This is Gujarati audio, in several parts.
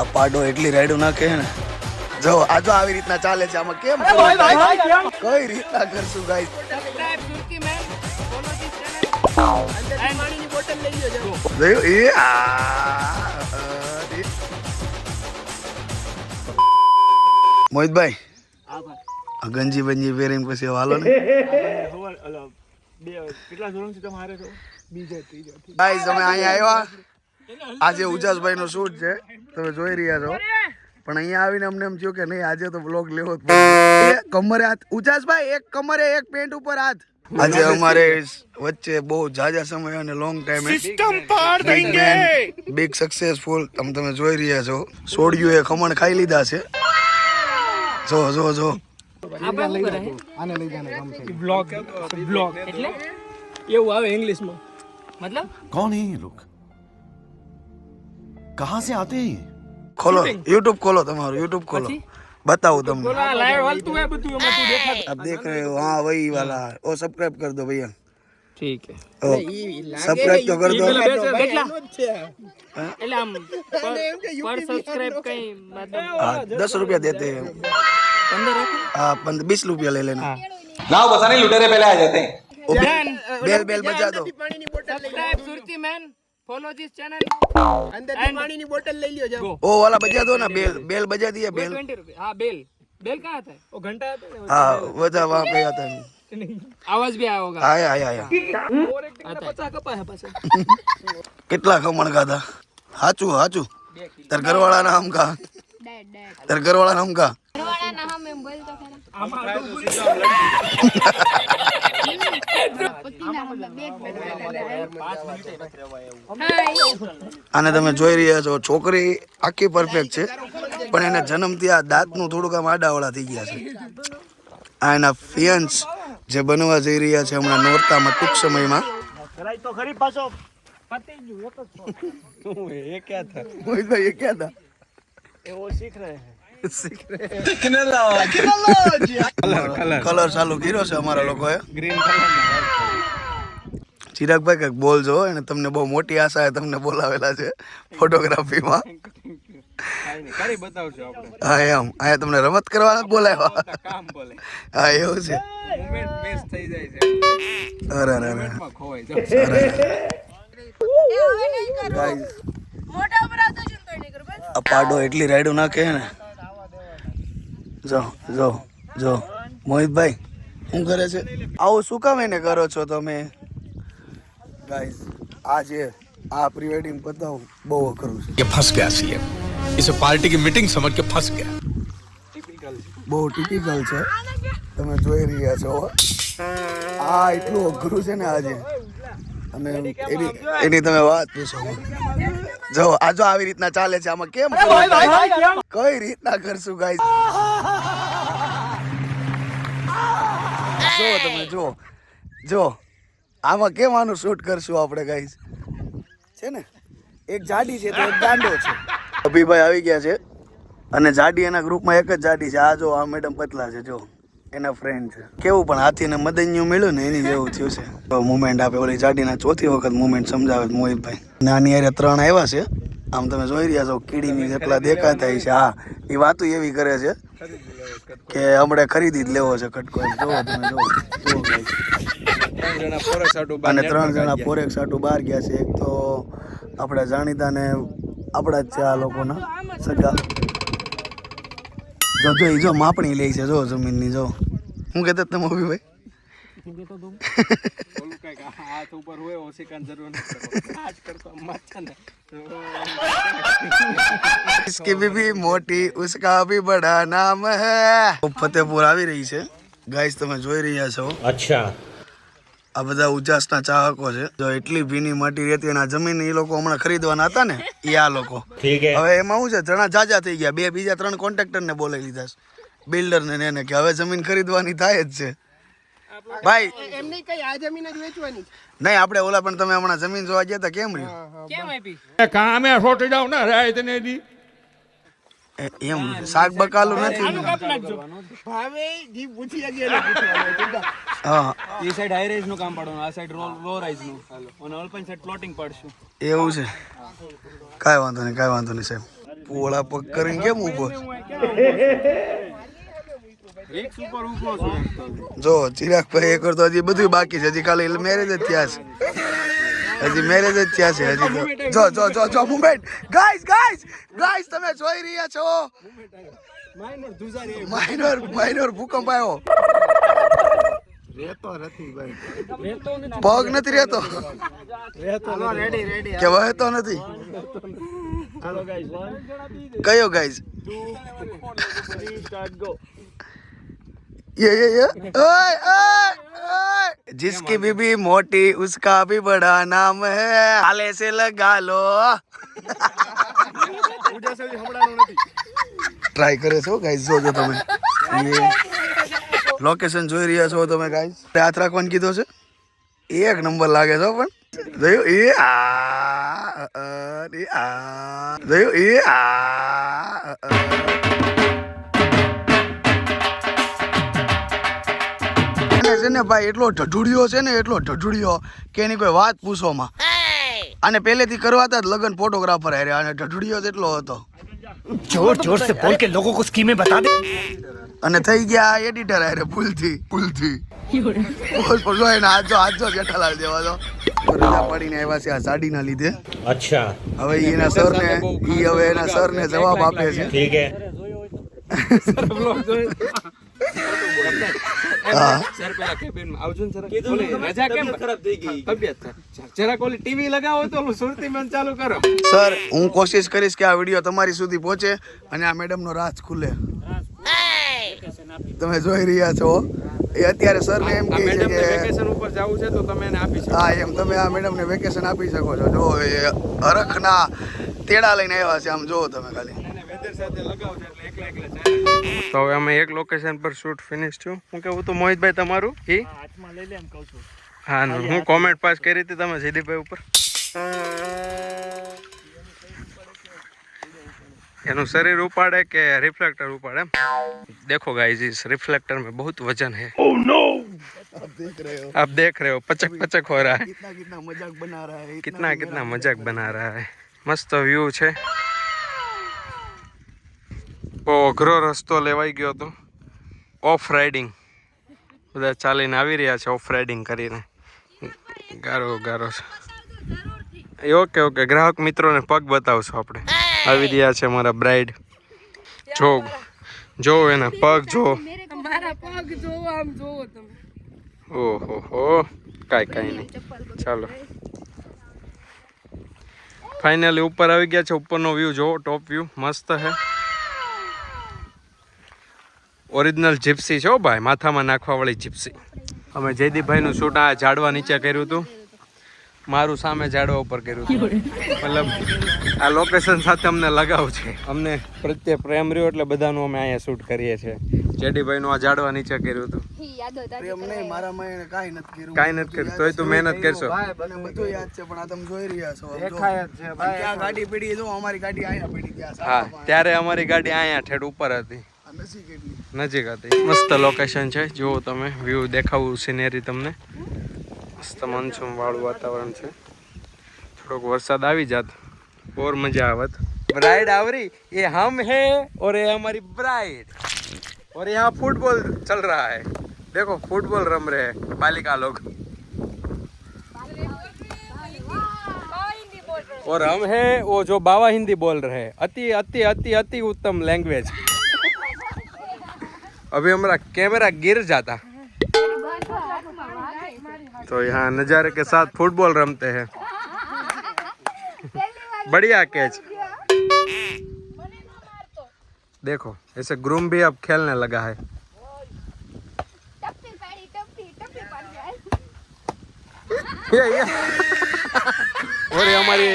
પાડો એટલી રાઈડું નાખે ને જો આ જો આવી રીતના ચાલે છે આમાં કેમ કઈ રીતના કરશું ગાઈસ મોહિતભાઈ ગંજી બંજી પહેરીને પછી હાલો ને ગાઈસ અમે અહીંયા આવ્યા આજે ઉજાસભાઈ નો શૂટ છે તમે જોઈ રહ્યા છો પણ અહીંયા આવીને અમને એમ થયું કે નહીં આજે તો બ્લોગ લેવો જ પડે કમરે હાથ ઉજાસભાઈ એક કમરે એક પેન્ટ ઉપર હાથ આજે અમારે વચ્ચે બહુ જાજા સમય અને લોંગ ટાઈમ સિસ્ટમ પાર દેંગે બિગ સક્સેસફુલ તમે જોઈ રહ્યા છો સોડિયું એ ખમણ ખાઈ લીધા છે જો જો જો આને લઈ જાને કામ છે બ્લોગ એટલે એવું આવે ઇંગ્લિશ માં मतलब कौन है ये लोग कहां से आते हैं खोलो YouTube खोलो तुम्हारा YouTube खोलो बताओ तुम लाइव हलतू है બધું એમાં તું દેખા अब देख रहे हो हाँ वही वाला ओ सब्सक्राइब कर दो भैया ठीक है सब्सक्राइब तो कर दो કેટલા એટલે આમ પર સબસ્ક્રાઇબ કઈ मतलब 10 रुपया देते हैं 15 हाँ 20 रुपया ले लेना नाव बसाने लुटेरे पहले आ जाते हैं बेल बेल बजा दो subscribe Surti man follow this channel अंदर पानी ની બોટલ લઈ લ્યો જાઓ ओ वाला बजा दो ना बेल बेल बजा दिया बेल 20 रुपए हां बेल बेल कहां आता है वो घंटा आता है हाँ बजा वहाँ पे आता है आवाज भी आया होगा आया आया आया और एक दिन 50 કપા है પાછા कितना खमण खाधा हाचू हाचू तर घरवाला नाम का तर घरवाला नाम का घरवाला ना हम एम बोल तो खरा આને તમે જોઈ રહ્યા છો છોકરી આખી પરફેક્ટ છે પણ એને જન્મથી આ દાંતનું થોડુંક આમ આડાવડા થઈ ગયા છે આ એના ફિયન્સ જે બનવા જઈ રહ્યા છે હમણાં નોરતામાં ટૂંક સમયમાં મોહિતભાઈ એ ક્યાં હતા કલર ચાલુ કર્યો છે અમારા લોકોએ ચિરાગભાઈ કઈક બોલજો એને તમને બહુ મોટી આશા એ તમને બોલાવેલા છે ફોટોગ્રાફીમાં હા એમ અહીંયા તમને રમત કરવા બોલાવ્યા હા એવું છે અરે અરે આ પાડો એટલી રાઈડું નાખે ને જો જો જો મોહિતભાઈ શું કરે છે આવું શું કામ એને કરો છો તમે ગાઈસ આજે આ પ્રી વેડિંગ બતાવું બહુ અઘરું છે ये फंस गया सीएम इसे पार्टी की मीटिंग समझ के फंस गया બહુ ટિપિકલ છે તમે જોઈ રહ્યા છો આ એટલું અઘરું છે ને આજે અને એની તમે વાત પૂછો જો આ જો આવી રીતના ચાલે છે આમાં કેમ કઈ રીતના કરશું ગાઈસ જો તમે જો જો આમાં કેમ આનું શૂટ કરશું આપણે ગાઈસ છે ને એક જાડી છે તો એક ગાંડો છે અભિભાઈ આવી ગયા છે અને જાડી એના ગ્રુપમાં એક જ જાડી છે આ જો આ મેડમ પતલા છે જો એના ફ્રેન્ડ છે કેવું પણ હાથીને મદન્યું મળ્યું ને એની જેવું થયું છે તો મુમેન્ટ આપે ઓલી જાડીના ચોથી વખત મુમેન્ટ સમજાવે મોહિતભાઈ નાની હારે 3 આવ્યા છે આમ તમે જોઈ રહ્યા છો કીડીની જેટલા દેખાતા છે હા એ વાતો એવી કરે છે કે હમણે ખરીદી જ લેવો છે કટકો જોવો તમે જોવો અને 3 જણા ફોરેક સાટું બહાર ગયા છે એક તો આપણે જાણીતા ને આપણા જ છે આ લોકોના સગા જો જો જો માપણી લે છે જો જમીનની જો હું કહેતો તમે અભિભાઈ हाथ ऊपर हुए उसी का जरूर आज करता मत ना इसकी भी मोटी उसका भी बड़ा नाम है ફતેપુર આવી રહી છે ગાઈસ તમે જોઈ રહ્યા છો અચ્છા આ બધા ઉજાસના ચાહકો છે જો એટલી ભીની માટી રહેતી અને આ જમીન એ લોકો હમણાં ખરીદવાના હતા ને એ આ લોકો હવે એમાં શું છે જણા જાજા થઈ ગયા બે બીજા 3 કોન્ટ્રાક્ટરને બોલાવી લીધા છે બિલ્ડરને ને એને કે હવે જમીન ખરીદવાની થાય જ છે ભાઈ એમની કઈ આ જમીન જ વેચવાની નહીં આપણે ઓલા પણ તમે હમણાં જમીન જોવા ગયા હતા કેમ રહ્યું કેમ આપી કામે છોટી જાવ ને રાય તને દી એમ શાક બકાલું નથી ભાવે જી પૂછી ગયા પૂછવાનું હા એ સાઈડ હાઈ રાઈઝ નું કામ પાડવાનું આ સાઈડ લો રાઈઝ નું અને ઓલપન સાઈડ પ્લોટિંગ પાડશું એવું છે કાંઈ વાંધો નહીં સાહેબ પોળા પગ કરીને કેમ ઊભો જો ચિરાગભાઈ એ કરતો હજી બધું બાકી છે, હજી ખાલી મેરેજ જ થયા છે, હજી મેરેજ જ થયા છે હજી તો જો જો જો જો મુમેન્ટ ગાઈસ તમે જોઈ રહ્યા છો માઇનર ભૂકંપ આવ્યો, પગ નથી રહેતો કે વહેતો નથી કયો ગાઈસ ये ओए ओए जिसकी बीबी मोटी उसका भी बड़ा नाम है, आले से लगा लो ટ્રાય કરે છો ગાઈસ, જોજો તમે લોકેશન જોઈ રહ્યા છો તમે ગાઈસ, હાથ રાખવાનું કીધો છે, એક નંબર લાગે છે પણ જોયું એ જોયું એ છે ને ભાઈ એટલો ઢઢુડિયો છે ને, એટલો ઢઢુડિયો કે એની કોઈ વાત પૂછોમાં, અને પહેલેથી કરવાતા જ લગન ફોટોગ્રાફર હારે, અને ઢઢુડિયો જ એટલો હતો, जोर जोर से बोल के लोगों को स्कीमें बता दे, અને થઈ ગયા એડિટર હારે ભૂલથી બોલો એને આજો જેઠાલાલ જેવા તો રજા પાડીને આવ્યા છે આ સાડીના લીધે. अच्छा હવે એના સરને એના સરને જવાબ આપે છે. ठीक है સર પેલા કેબિનમાં આવજો ને સર, ઓલી રજા કેમ ખરાબ થઈ ગઈ તબિયત સર, જરાક ઓલી ટીવી લગાવો તો ઓલું સુરતી મન ચાલુ કરો સર. હું કોશિશ કરીશ કે આ વિડીયો તમારી સુધી પહોંચે અને આ મેડમનો રાજ ખુલે. તમે જોઈ રહ્યા છો એ અત્યારે સરને એમ કહે છે કે વેકેશન ઉપર જવું છે તો તમે એને આપી શકો. હા એમ તમે આ મેડમને વેકેશન આપી શકો છો. જો એ અરખના તેડા લઈને આવ્યા છે, આમ જોવો તમે ખાલી. તો હવે અમે એક લોકેશન પર શૂટ ફિનિશ છું. હું કેવું તો મોહિતભાઈ તમારું હા હું કોમેન્ટ પાસ કરી હતી તમે જયદીપભાઈ ઉપર, એનું શરીર ઉપાડે કે रिफ्लेक्टर उपाड़े. देखो गाइस इस रिफ्लेक्टर में बहुत वजन है. oh no! आप देख रहे हो पचक पचक हो रहा है, कितना मजाक बना रहा है, कितना मजाक बना रहा है. मस्त व्यू છે. બહુ અઘરો રસ્તો લેવાઈ ગયો હતો, ઓફ રાઇડિંગ, બધા ચાલીને આવી રહ્યા છે ઓફ રાઇડિંગ કરીને, ગારો છે. ઓકે ઓકે ગ્રાહક મિત્રોને પગ બતાવશો આપણે. આવી રહ્યા છે મારા બ્રાઇડ, જો એના પગ જો, મારા પગ જોવો, આમ જોવો તમે. ઓહો હો કાંઈ નહીં. ચાલો ફાઇનલી ઉપર આવી ગયા છે. ઉપરનો વ્યૂ જો, ટોપ વ્યૂ મસ્ત છે. ઓરિજિનલ જીપ્સી છે ભાઈ, માથામાં નાખવા વાળી જીપ્સી. અમે જયદીપભાઈનું શૂટ આ ઝાડવા નીચે કર્યું હતું, મારું સામે ઝાડવા ઉપર કર્યું હતું. મતલબ આ લોકેશન સાથે અમને લગાવ છે, અમને પ્રત્યે પ્રેમ રહ્યો એટલે બધાનું અમે અહીંયા શૂટ કરીએ છીએ. જેડીભાઈનું આ ઝાડવા નીચે કર્યું હતું. પ્રેમ નહીં, મારામાં એને કાંઈ નથી કર્યું, તોય તું મહેનત કરશો. મને બધું યાદ છે પણ આ તમે જોઈ રહ્યા છો, દેખાય જ છે ભાઈ. ક્યાં ગાડી પડી, જો અમારી ગાડી અહીંયા પડી ગયા. હા ત્યારે અમારી ગાડી અહીંયા ઠેઠ ઉપર હતી, નજીક હતી. મસ્ત લોકેશન છે, જુઓ તમે વ્યૂ દેખાવું સિનેરી તમને. મસ્ત મોનસૂન વાળું વાતાવરણ છે. થોડોક વરસાદ આવી જાત और मजा आवत. ब्राइड आवरी ये हम है और ये हमारी ब्राइड, और यहाँ फुटबॉल चल रहा है. देखो फुटबॉल रम रहे हैं बालिका लोग, और हम हैं वो जो बाबा हिंदी बोल रहे हैं. अति अति अति अति उत्तम लैंग्वेज. अभी हमारा कैमरा गिर जाता तो यहाँ नज़ारे के साथ फुटबॉल रमते हैं. बढ़िया कैच. देखो ऐसे ग्रूम भी अब खेलने लगा है. ये और ये हमारी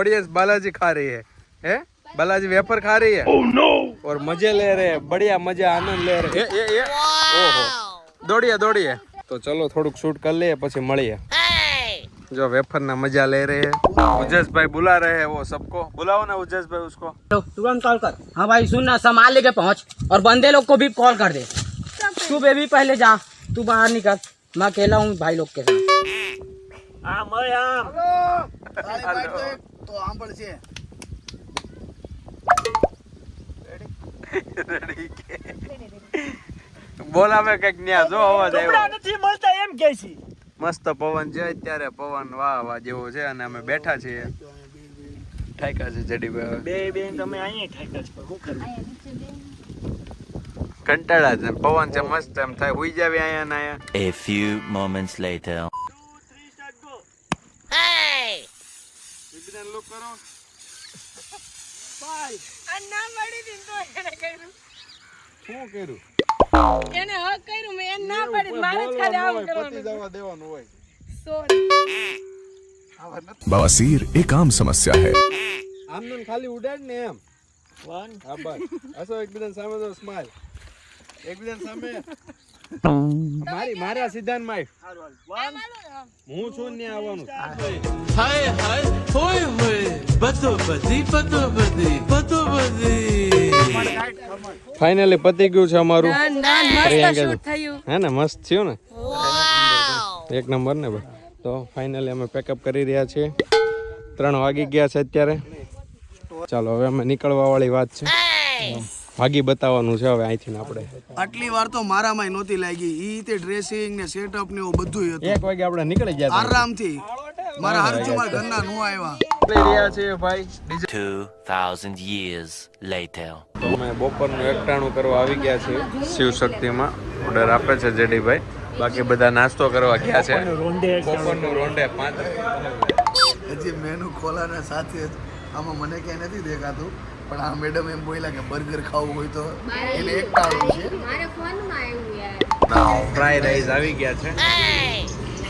ऑडियंस बालाजी खा रही है बालाजी वेफर खा रही है. oh, no! और मजे ले रहे हैं, बढ़िया मजा आनंद ले रहे हैं. ये ओहो दौड़िए. तो चलो थोड़ुक शूट कर लिए પછી મળીએ. जो वेफर ना मजा ले रहे हैं. उजस भाई बुला रहे हैं, वो सबको बुलाओ ना उजस भाई उसको. तुरंत कॉल कर. हाँ भाई सुन ना, सामान लेके पहुँच और बंदे लोग को भी कॉल कर दे. तू बेबी पहले जा, तू बाहर निकल, मैं अकेला हूँ भाई लोग के साथ. તો આંબળ છે. બોલાવે કઈક ન્યા જો અવાજ આવ્યો નથી મળતા એમ કે છે. મસ્ત પવન છે અત્યારે પવન વાહ વાહ જેવો છે અને અમે બેઠા છીએ ઠાક્યા છે જડીભાઈ બે બેન તમે અહીંયા ઠાક્યા છો, શું કરવું? કંટાળા છે પવન છે મસ્ત એમ થાય હુઈ જાવી અહીંયા ને અહીંયા A few moments later. એકદમ લુક કરો આ ના પાડી દીધી તો એને કર્યું. શું કર્યું એને હક કર્યું મેં એને ના પાડી મારે જ ખાલી આમ કરવાનું જવા દેવાનું હોય સોરી बवासीर एक आम समस्या है. આમ ખાલી ઉડાડ ને એમ વન હા બસ હસો એકબીજા સામે તો સ્માઈલ એકબીજા સામે મારા સિદ્ધાંત માં હું છું ને આવવાનું हाय हाय होय होय बतो बदी ફાઇનલી પતી ગયું છે અમારું ના ના મસ્ત શૂટ થયું હે ને મસ્ત થયું ને એક નંબર ને ભાઈ તો ફાઇનલી અમે પેકઅપ કરી રહ્યા છીએ 3 વાગી ગયા છે અત્યારે ચાલો હવે અમે નીકળવા વાળી વાત છે ભાગી બતાવવાનું છે હવે અહીંથી આપણે આટલી વાર તો મારામાં નહોતી લાગી ઈ તે ડ્રેસિંગ ને સેટઅપ ને એવું બધું હતું 1 વાગે આપણે નીકળી ગયા હતા. આરામથી મારા હરજુ મારા ઘરના નો આવ્યા નીકળી રહ્યા છીએ ભાઈ 2000 years later. તો અમે બપોરનું એકટાણું કરવા આવી ગયા છીએ શિવશક્તિમાં ઓર્ડર આપે છે જેડીભાઈ બાકી બધા નાસ્તો કરવા ગયા છે બપોરનું રોંડે 5 હજી મેનુ ખોલાના સાથે જ આમાં મને ક્યાંય નથી દેખાતું પણ આ મેડમ એમ બોલ્યા કે બર્ગર ખાવું હોય તો એને એક ટાળું છે મારે ફોનમાં આવ્યું યાર ફ્રાય રાઈસ આવી ગયા છે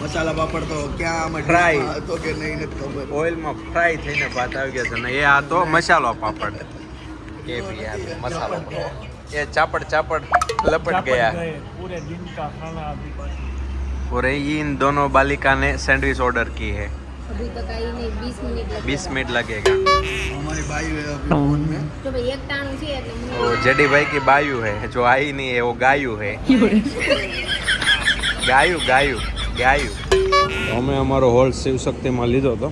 મસાલા પાપડ તો ક્યાં આમાં Fry. ડીશમાં હતો કે નહીં નથી ખબર ઓઇલમાં ફ્રાય થઈને ભાત આવી ગયા છે ને એ આ તો મસાલો પાપડ કે ભી યાર મસાલો પાપડ એ ચાપડ લપટ ગયા पूरे दिन का खाना अभी बाकी. और इन दोनों बालिका ने सैंडविच ऑर्डर की है अभी तक आई नहीं 20 मिनट लगे 20 मिनट लगेगा અમારી બાઈ અભી ફોન में तो भाई एक टाणું છે એટલે वो जेडी भाई की बायू है जो आई नहीं है वो गायू है ગાયું તો અમે અમારો હોલ્ડ શિવશક્તિમાં લીધો હતો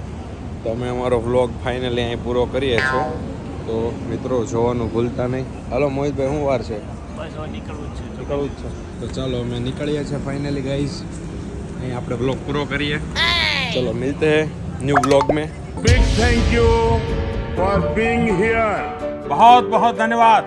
તો અમે અમારો વ્લોગ ફાઇનલી અહીં પૂરો કરીએ છીએ તો મિત્રો જોવાનું ભૂલતા નહીં હાલો મોહિતભાઈ શું વાર છે બસ હવે નીકળવું જ છે. નીકળવું જ છે તો ચાલો અમે નીકળીએ છીએ ફાઇનલી ગાઈઝ અહીં આપણે વ્લોગ પૂરો કરીએ ચલો મિલતે हैं न्यू व्लॉग में big thank you for being here बहुत बहुत धन्यवाद